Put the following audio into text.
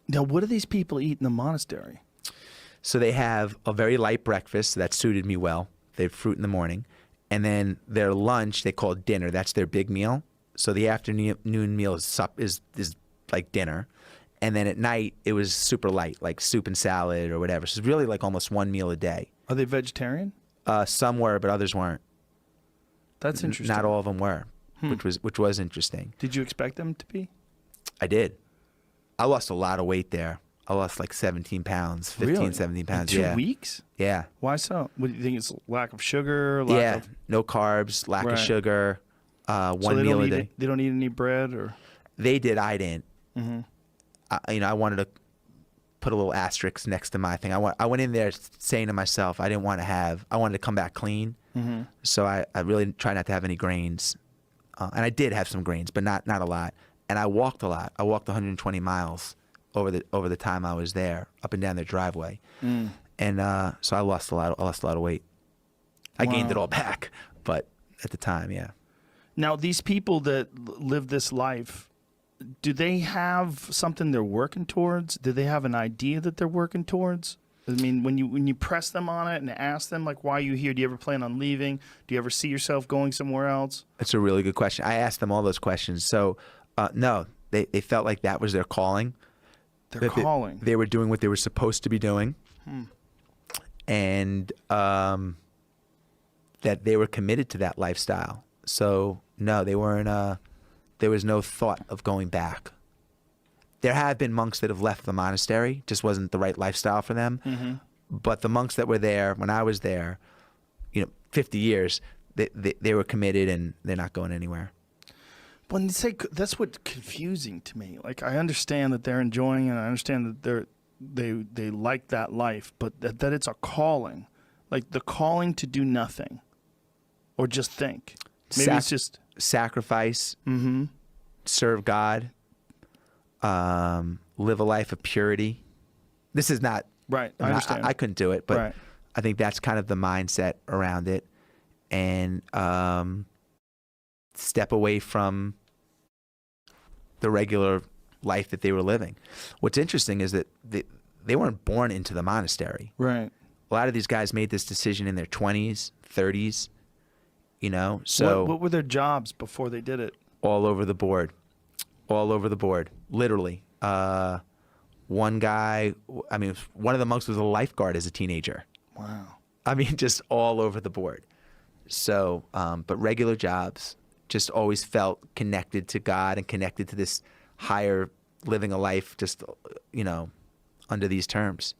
Now, what do these people eat in the monastery? So they have a very light breakfast that suited me well. They have fruit in the morning. And then their lunch, they call it dinner. That's their big meal. So the afternoon meal is like dinner. And then at night, it was super light, like soup and salad or whatever. So it's really like almost one meal a day. Are they vegetarian? Some were, but others weren't. That's interesting. Not all of them were, which was interesting. Did you expect them to be? I did. I lost a lot of weight there. I lost like 17 pounds, 15, Really? 17 pounds. In 2 yeah. weeks? Yeah. Why so? What do you think? It's lack of sugar? Yeah. No carbs, lack of sugar, one meal a day. They don't eat any bread, or? They did. I didn't. Mm-hmm. I wanted to put a little asterisk next to my thing. I went in there saying to myself, I wanted to come back clean. Mm-hmm. So I really tried not to have any grains. And I did have some grains, but not a lot. And I walked a lot. I walked 120 miles over the time I was there, up and down their driveway. Mm. And so I lost a lot of weight. I gained it all back, but at the time, yeah. Now, these people that live this life, do they have something they're working towards? Do they have an idea that they're working towards? I mean, when you press them on it and ask them, like, why are you here? Do you ever plan on leaving? Do you ever see yourself going somewhere else? That's a really good question. I asked them all those questions. So, no, they felt like that was their calling. Their calling. They were doing what they were supposed to be doing. And that they were committed to that lifestyle. So, no, they weren't. There was no thought of going back. There have been monks that have left the monastery, just wasn't the right lifestyle for them. Mm-hmm. But the monks that were there when I was there, 50 years, they were committed and they're not going anywhere. When you say, that's what's confusing to me. Like, I understand that they're enjoying it, and I understand that they like that life, but that it's a calling, like the calling to do nothing, or just think. Maybe it's just sacrifice, mm-hmm. serve God, live a life of purity. This is not right. I understand. I couldn't do it, but right. I think that's kind of the mindset around it, and step away from the regular life that they were living. What's interesting is that they weren't born into the monastery. Right. A lot of these guys made this decision in their 20s, 30s, so what were their jobs before they did it? All over the board, literally. One guy, one of the monks was a lifeguard as a teenager. Wow. Just all over the board. So, but regular jobs, just always felt connected to God and connected to this higher living a life, just, under these terms.